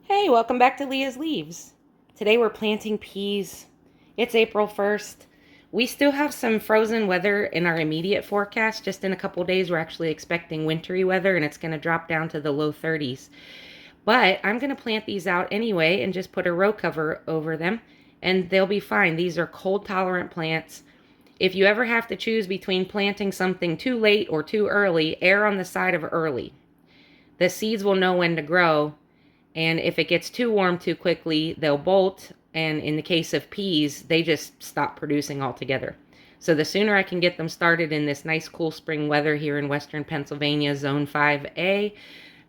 Hey, welcome back to Leah's Leaves. Today we're planting peas. It's April 1st. We still have some frozen weather in our immediate forecast. Just in a couple days, we're actually expecting wintry weather and it's going to drop down to the low 30s. But I'm going to plant these out anyway and just put a row cover over them and they'll be fine. These are cold tolerant plants. If you ever have to choose between planting something too late or too early, err on the side of early. The seeds will know when to grow. And if it gets too warm too quickly, they'll bolt. And in the case of peas, they just stop producing altogether. So the sooner I can get them started in this nice cool spring weather here in western Pennsylvania, zone 5A,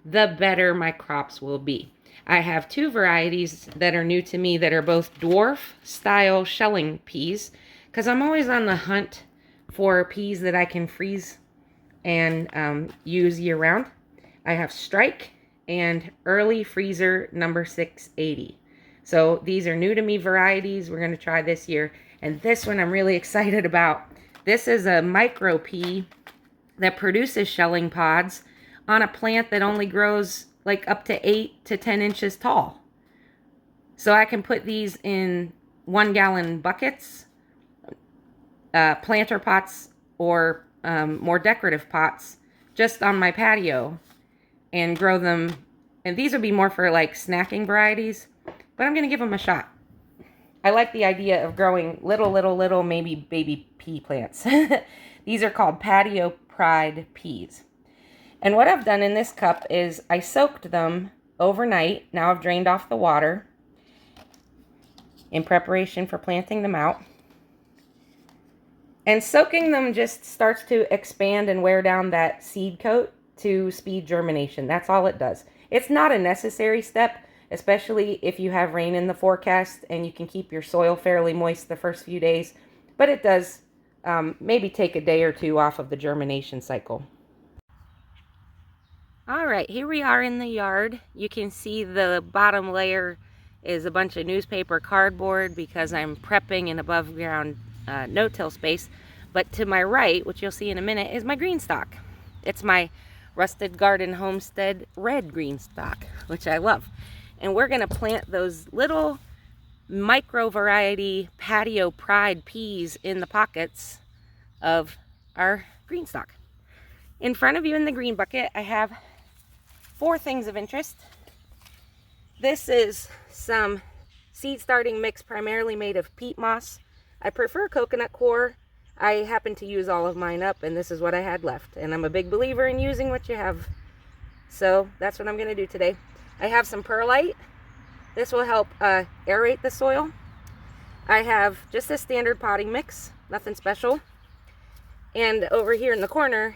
the better my crops will be. I have two varieties that are new to me that are both dwarf style shelling peas, because I'm always on the hunt for peas that I can freeze and use year round. I have Strike and Early Freezer number 680. So these are new to me varieties we're going to try this year. And this one I'm really excited about. This is a micro pea that produces shelling pods on a plant that only grows like up to 8 to 10 inches tall. So I can put these in 1-gallon buckets, planter pots, or more decorative pots just on my patio and grow them. And these would be more for like snacking varieties, but I'm going to give them a shot. I like the idea of growing little, maybe baby pea plants. These are called Patio Pride peas. And what I've done in this cup is I soaked them overnight. Now I've drained off the water in preparation for planting them out. And soaking them just starts to expand and wear down that seed coat to speed germination. That's all it does. It's not a necessary step, especially if you have rain in the forecast and you can keep your soil fairly moist the first few days, but it does maybe take a day or two off of the germination cycle. All right, here we are in the yard. You can see the bottom layer is a bunch of newspaper cardboard because I'm prepping an above ground no-till space. But to my right, which you'll see in a minute, is my Greenstalk. It's my Rusted Garden Homestead red Greenstalk, which I love. And we're gonna plant those little micro variety Patio Pride peas in the pockets of our Greenstalk. In front of you in the green bucket, I have 4 things of interest. This is some seed starting mix primarily made of peat moss. I prefer coconut coir. I happen to use all of mine up, and this is what I had left. And I'm a big believer in using what you have. So that's what I'm going to do today. I have some perlite. This will help aerate the soil. I have just a standard potting mix, nothing special. And over here in the corner,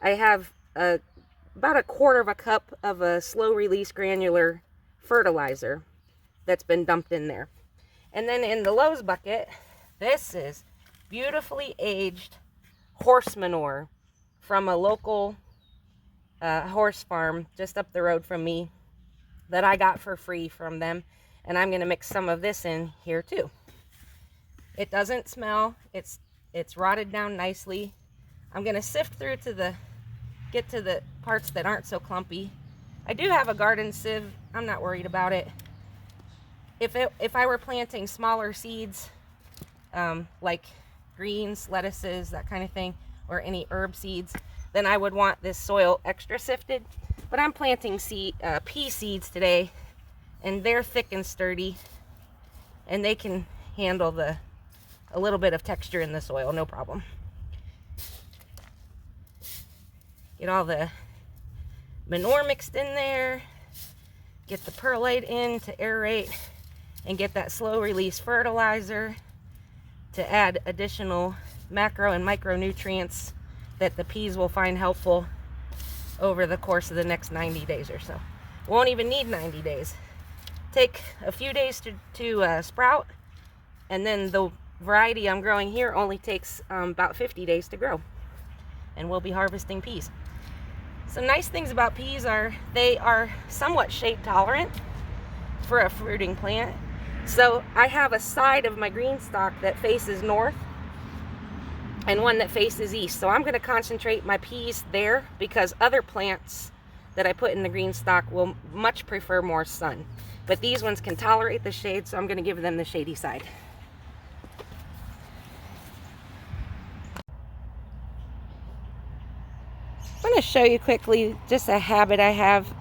I have about a quarter of a cup of a slow release granular fertilizer that's been dumped in there. And then in the Lowe's bucket, this is beautifully aged horse manure from a local horse farm just up the road from me that I got for free from them. And I'm going to mix some of this in here too. It doesn't smell. It's rotted down nicely. I'm going to sift through to get to the parts that aren't so clumpy. I do have a garden sieve. I'm not worried about it. If I were planting smaller seeds, like greens, lettuces, that kind of thing, or any herb seeds, then I would want this soil extra sifted. But I'm planting pea seeds today, and they're thick and sturdy, and they can handle a little bit of texture in the soil, no problem. Get all the manure mixed in there, get the perlite in to aerate, and get that slow release fertilizer to add additional macro and micronutrients that the peas will find helpful over the course of the next 90 days or so. Won't even need 90 days. Take a few days to sprout, and then the variety I'm growing here only takes about 50 days to grow, and we'll be harvesting peas. Some nice things about peas are they are somewhat shade tolerant for a fruiting plant. So I have a side of my Greenstalk that faces north and one that faces east. So I'm going to concentrate my peas there because other plants that I put in the Greenstalk will much prefer more sun. But these ones can tolerate the shade, so I'm going to give them the shady side. I'm going to show you quickly just a habit I have.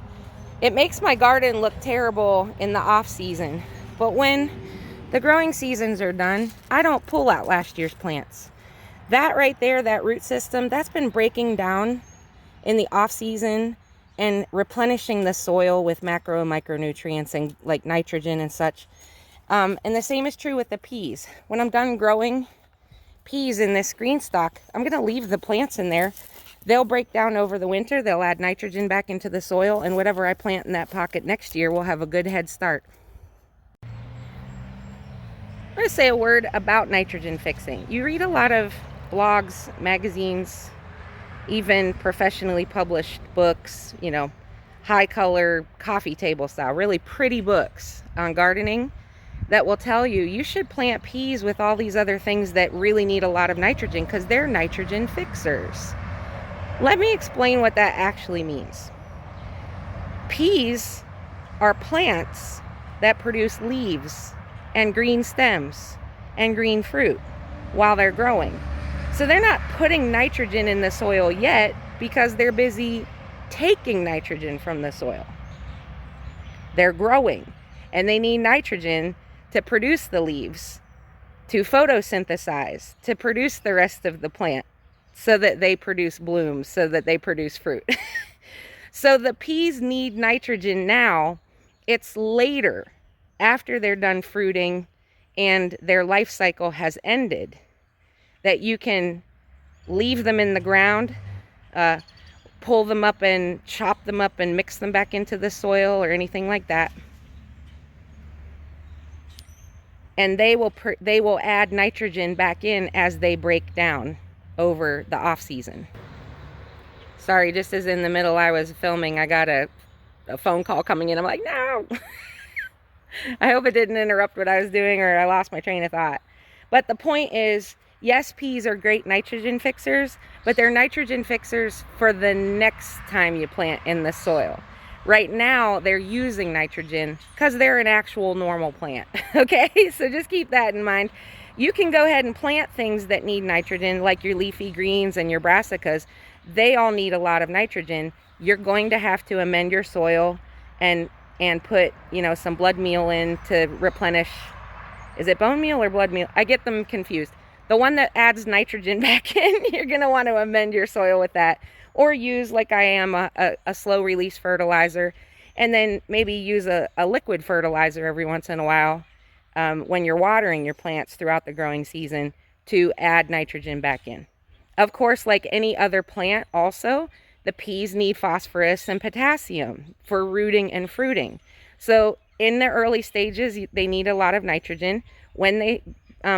It makes my garden look terrible in the off season, but when the growing seasons are done, I don't pull out last year's plants. That right there, that root system, that's been breaking down in the off season and replenishing the soil with macro and micronutrients and like nitrogen and such. And the same is true with the peas. When I'm done growing peas in this Greenstalk, I'm going to leave the plants in there. They'll break down over the winter. They'll add nitrogen back into the soil, and whatever I plant in that pocket next year will have a good head start. I'm going to say a word about nitrogen fixing. You read a lot of blogs, magazines, even professionally published books, you know, high color, coffee table style, really pretty books on gardening that will tell you you should plant peas with all these other things that really need a lot of nitrogen because they're nitrogen fixers. Let me explain what that actually means. Peas are plants that produce leaves and green stems and green fruit while they're growing. So they're not putting nitrogen in the soil yet because they're busy taking nitrogen from the soil. They're growing and they need nitrogen to produce the leaves, to photosynthesize, to produce the rest of the plant so that they produce blooms, so that they produce fruit. So the peas need nitrogen now. It's later, after they're done fruiting and their life cycle has ended, that you can leave them in the ground, pull them up and chop them up and mix them back into the soil or anything like that. And they will add nitrogen back in as they break down over the off season. Sorry, just as in the middle I was filming, I got a phone call coming in. I'm like, no. I hope it didn't interrupt what I was doing or I lost my train of thought. But the point is, yes, peas are great nitrogen fixers, but they're nitrogen fixers for the next time you plant in the soil. Right now, they're using nitrogen because they're an actual normal plant, okay? So just keep that in mind. You can go ahead and plant things that need nitrogen, like your leafy greens and your brassicas. They all need a lot of nitrogen. You're going to have to amend your soil and put, you know, some blood meal in to replenish. Is it bone meal or blood meal? I get them confused. The one that adds nitrogen back in, you're going to want to amend your soil with that. Or use, like I am, a slow release fertilizer. And then maybe use a liquid fertilizer every once in a while when you're watering your plants throughout the growing season to add nitrogen back in. Of course, like any other plant also, the peas need phosphorus and potassium for rooting and fruiting. So in the early stages, they need a lot of nitrogen. When they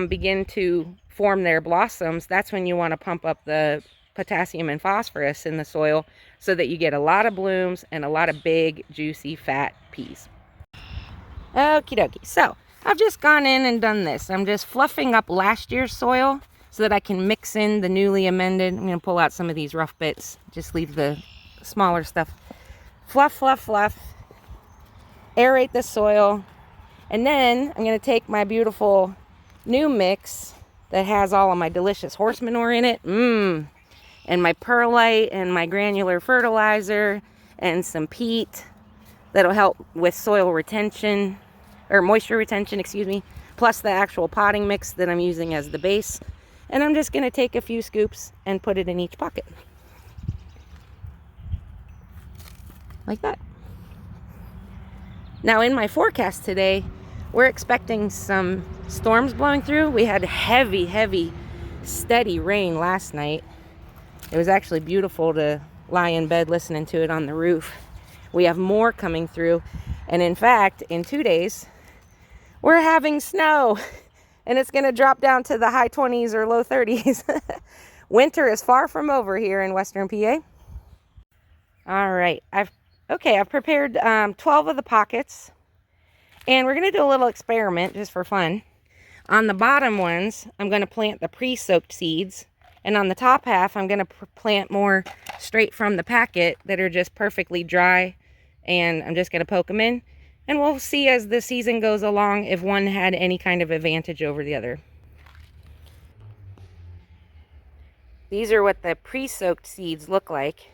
begin to form their blossoms, that's when you want to pump up the potassium and phosphorus in the soil so that you get a lot of blooms and a lot of big, juicy, fat peas. Okie dokie. So I've just gone in and done this. I'm just fluffing up last year's soil so that I can mix in the newly amended. I'm going to pull out some of these rough bits. Just leave the smaller stuff. Fluff, fluff, fluff. Aerate the soil. And then I'm going to take my beautiful new mix that has all of my delicious horse manure in it. And my perlite and my granular fertilizer and some peat that'll help with soil retention, or moisture retention, excuse me, plus the actual potting mix that I'm using as the base. And I'm just going to take a few scoops and put it in each pocket. Like that. Now in my forecast today, we're expecting some storms blowing through. We had heavy, heavy, steady rain last night. It was actually beautiful to lie in bed listening to it on the roof. We have more coming through. And in fact, in 2 days, we're having snow. And it's going to drop down to the high 20s or low 30s. Winter is far from over here in Western PA. All right. I've prepared 12 of the pockets. And we're going to do a little experiment just for fun. On the bottom ones, I'm going to plant the pre-soaked seeds. And on the top half, I'm going to plant more straight from the packet that are just perfectly dry. And I'm just going to poke them in. And we'll see as the season goes along if one had any kind of advantage over the other. These are what the pre-soaked seeds look like.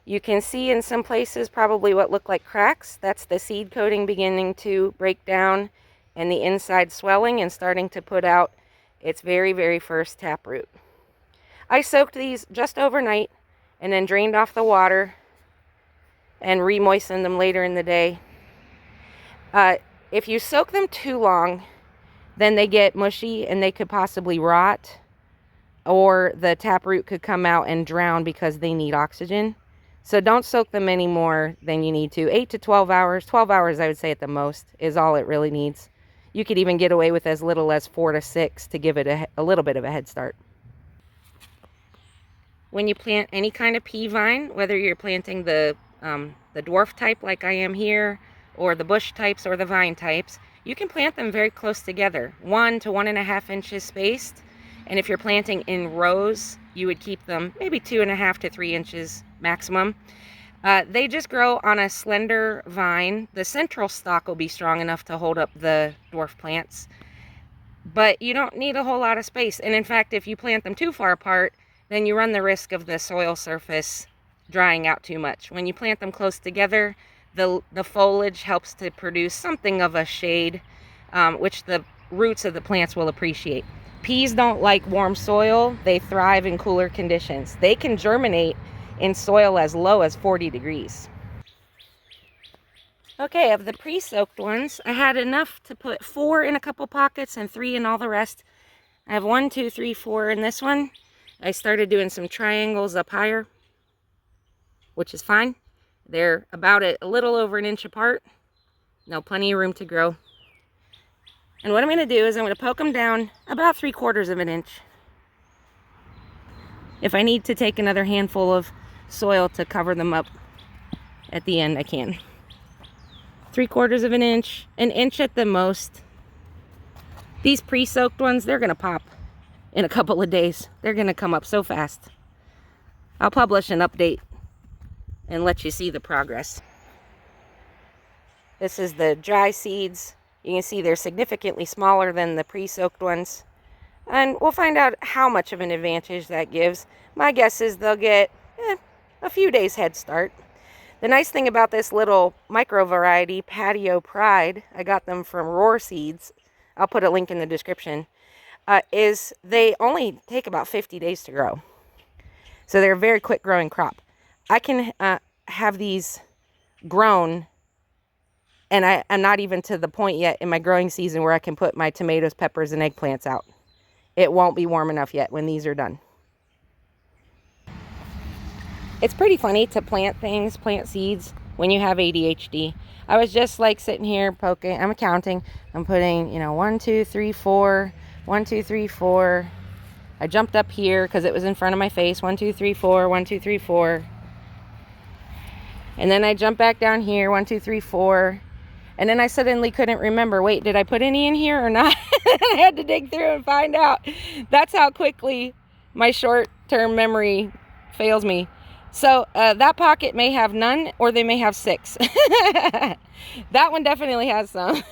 You can see in some places probably what look like cracks. That's the seed coating beginning to break down and the inside swelling and starting to put out its very, very first taproot. I soaked these just overnight and then drained off the water and re-moistened them later in the day. If you soak them too long, then they get mushy and they could possibly rot, or the taproot could come out and drown because they need oxygen. So don't soak them any more than you need to. 8 to 12 hours. 12 hours, I would say at the most, is all it really needs. You could even get away with as little as 4 to 6 to give it a little bit of a head start. When you plant any kind of pea vine, whether you're planting the dwarf type like I am here, or the bush types or the vine types, you can plant them very close together, 1 to 1.5 inches spaced. And if you're planting in rows, you would keep them maybe 2.5 to 3 inches maximum. They just grow on a slender vine. The central stalk will be strong enough to hold up the dwarf plants, but you don't need a whole lot of space. And in fact, if you plant them too far apart, then you run the risk of the soil surface drying out too much. When you plant them close together, the foliage helps to produce something of a shade, which the roots of the plants will appreciate. Peas don't like warm soil. They thrive in cooler conditions. They can germinate in soil as low as 40 degrees. Okay, of the pre-soaked ones, I had enough to put 4 in a couple pockets and 3 in all the rest. I have 1, 2, 3, 4 in this one. I started doing some triangles up higher, which is fine. They're about a little over 1 inch apart. Now plenty of room to grow. And what I'm going to do is I'm going to poke them down about 3/4 of an inch. If I need to take another handful of soil to cover them up at the end, I can. 3/4 of an inch at the most. These pre-soaked ones, they're going to pop in a couple of days. They're going to come up so fast. I'll publish an update and let you see the progress. This is the dry seeds. You can see they're significantly smaller than the pre-soaked ones. And we'll find out how much of an advantage that gives. My guess is they'll get a few days head start. The nice thing about this little micro variety, Patio Pride, I got them from Roar Seeds, I'll put a link in the description, is they only take about 50 days to grow. So they're a very quick growing crop. I can have these grown, and I'm not even to the point yet in my growing season where I can put my tomatoes, peppers, and eggplants out. It won't be warm enough yet when these are done. It's pretty funny to plant seeds when you have ADHD. I was just like sitting here poking, I'm counting, I'm putting, 1, 2, 3, 4, 1, 2, 3, 4. I jumped up here because it was in front of my face, 1, 2, 3, 4, 1, 2, 3, 4. And then I jumped back down here, 1, 2, 3, 4. And then I suddenly couldn't remember, wait, did I put any in here or not? I had to dig through and find out. That's how quickly my short-term memory fails me. So that pocket may have none, or they may have 6. That one definitely has some.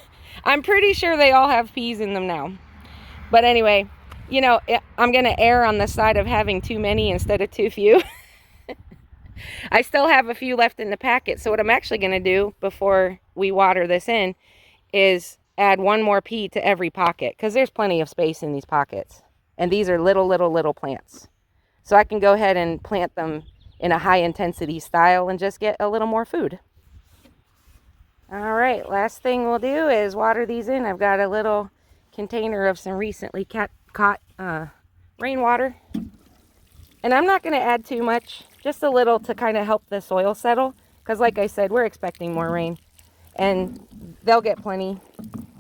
I'm pretty sure they all have peas in them now. But anyway, I'm going to err on the side of having too many instead of too few. I still have a few left in the packet. So what I'm actually going to do before we water this in is add 1 more pea to every pocket, because there's plenty of space in these pockets. And these are little plants. So I can go ahead and plant them in a high intensity style and just get a little more food. All right, last thing we'll do is water these in. I've got a little container of some recently caught rainwater. And I'm not going to add too much, just a little to kind of help the soil settle. Because like I said, we're expecting more rain. And they'll get plenty.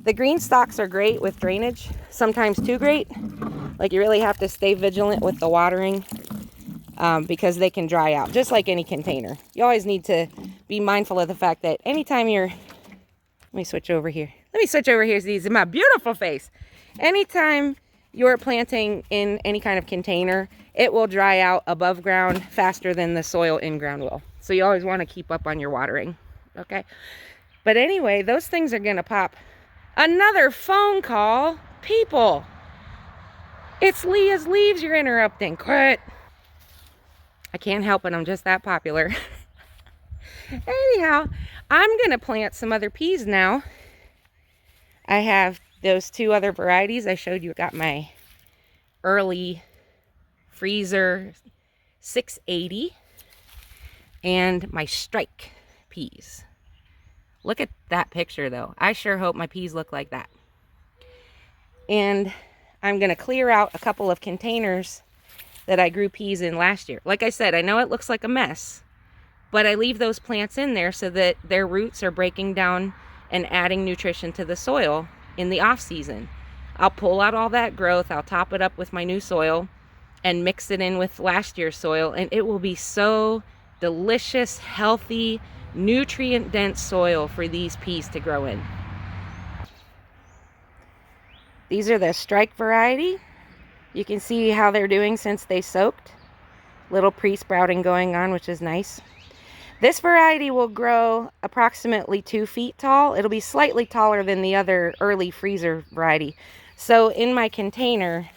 The Greenstalks are great with drainage, sometimes too great. Like you really have to stay vigilant with the watering because they can dry out, just like any container. You always need to be mindful of the fact that anytime you're... Let me switch over here. Let me switch over here so you see my beautiful face. Anytime you're planting in any kind of container, it will dry out above ground faster than the soil in ground will. So you always want to keep up on your watering, okay? But anyway, those things are gonna pop. Another phone call. People, it's Leah's leaves you're interrupting. Quit. I can't help it, I'm just that popular. Anyhow, I'm gonna plant some other peas now. I have those two other varieties I showed you. Got my early freezer 680 and my strike peas. Look at that picture though. I sure hope my peas look like that. And I'm gonna clear out a couple of containers that I grew peas in last year. Like I said, I know it looks like a mess, but I leave those plants in there so that their roots are breaking down and adding nutrition to the soil in the off season. I'll pull out all that growth, I'll top it up with my new soil and mix it in with last year's soil, and it will be so delicious, healthy, nutrient dense soil for these peas to grow in. These are the strike variety. You can see how they're doing since they soaked. Little pre-sprouting going on, which is nice. This variety will grow approximately 2 feet tall. It'll be slightly taller than the other early freezer variety. So in my container,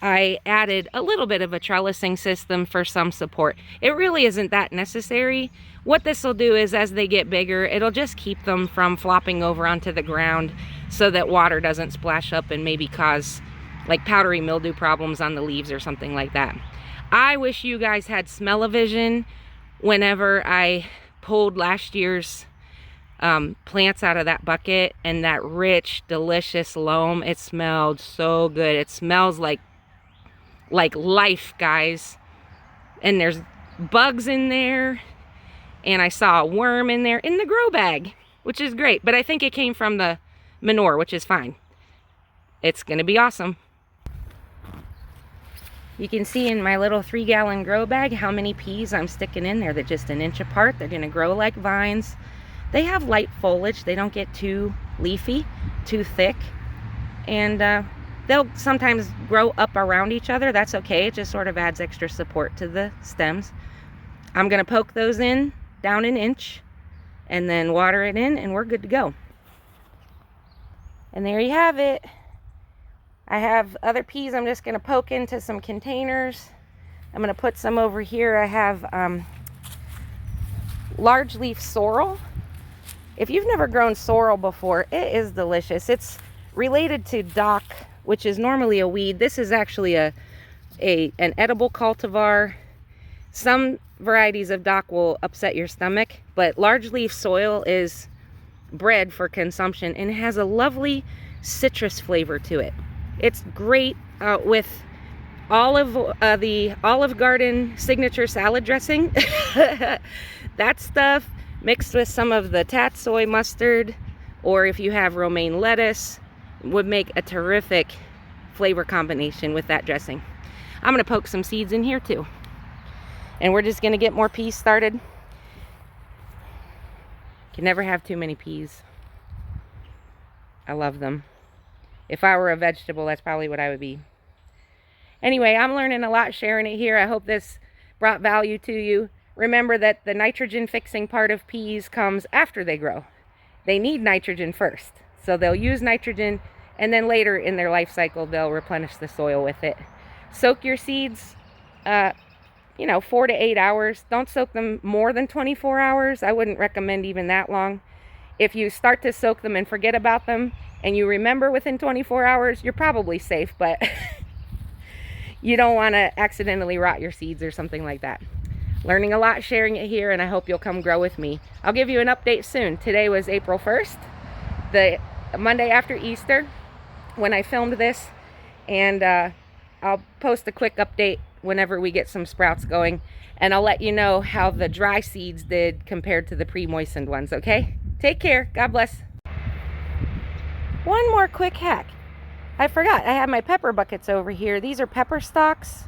I added a little bit of a trellising system for some support. It really isn't that necessary. What this will do is as they get bigger, it'll just keep them from flopping over onto the ground so that water doesn't splash up and maybe cause like powdery mildew problems on the leaves or something like that. I wish you guys had smell-o-vision whenever I pulled last year's plants out of that bucket, and that rich, delicious loam. It smelled so good. It smells like life, guys. And there's bugs in there, and I saw a worm in there in the grow bag, which is great. But I think it came from the manure, which is fine. It's gonna be awesome. You can see in my little 3-gallon grow bag how many peas I'm sticking in there. They're just an inch apart. They're gonna grow like vines. They have light foliage. They don't get too leafy, too thick. And they'll sometimes grow up around each other. That's okay. It just sort of adds extra support to the stems. I'm gonna poke those in down an inch and then water it in, and we're good to go. And there you have it. I have other peas I'm just going to poke into some containers. I'm going to put some over here. I have large leaf sorrel. If you've never grown sorrel before, it is delicious. It's related to dock, which is normally a weed. This is actually an edible cultivar. Some varieties of dock will upset your stomach, but large leaf sorrel is bred for consumption, and it has a lovely citrus flavor to it. It's great with the Olive Garden signature salad dressing. That stuff mixed with some of the tatsoi mustard, or if you have romaine lettuce, would make a terrific flavor combination with that dressing. I'm gonna poke some seeds in here too. And we're just gonna get more peas started. Can never have too many peas. I love them. If I were a vegetable, that's probably what I would be. Anyway, I'm learning a lot sharing it here. I hope this brought value to you. Remember that the nitrogen fixing part of peas comes after they grow. They need nitrogen first. So they'll use nitrogen, and then later in their life cycle, they'll replenish the soil with it. Soak your seeds, 4 to 8 hours. Don't soak them more than 24 hours. I wouldn't recommend even that long. If you start to soak them and forget about them, and you remember within 24 hours, you're probably safe, but you don't want to accidentally rot your seeds or something like that. Learning a lot, sharing it here, and I hope you'll come grow with me. I'll give you an update soon. Today was April 1st, the Monday after Easter, when I filmed this, and I'll post a quick update whenever we get some sprouts going, and I'll let you know how the dry seeds did compared to the pre-moistened ones, okay? Take care. God bless. One more quick hack. I forgot, I have my pepper buckets over here. These are pepper stalks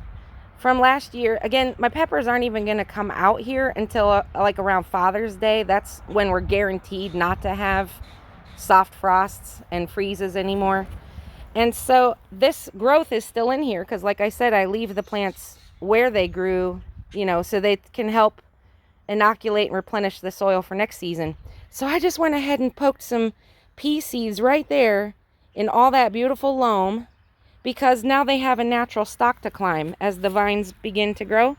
from last year. Again, my peppers aren't even going to come out here until like around Father's Day. That's when we're guaranteed not to have soft frosts and freezes anymore. And so this growth is still in here because, like I said, I leave the plants where they grew, you know, so they can help inoculate and replenish the soil for next season. So I just went ahead and poked some pea seeds right there in all that beautiful loam, because now they have a natural stock to climb as the vines begin to grow.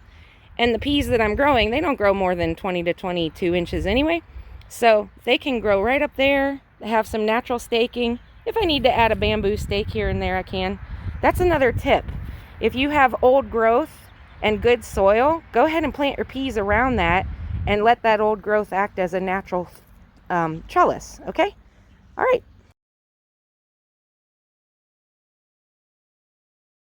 And the peas that I'm growing, they don't grow more than 20 to 22 inches anyway. So they can grow right up there, have some natural staking. If I need to add a bamboo stake here and there, I can. That's another tip. If you have old growth and good soil, go ahead and plant your peas around that and let that old growth act as a natural trellis, okay? All right.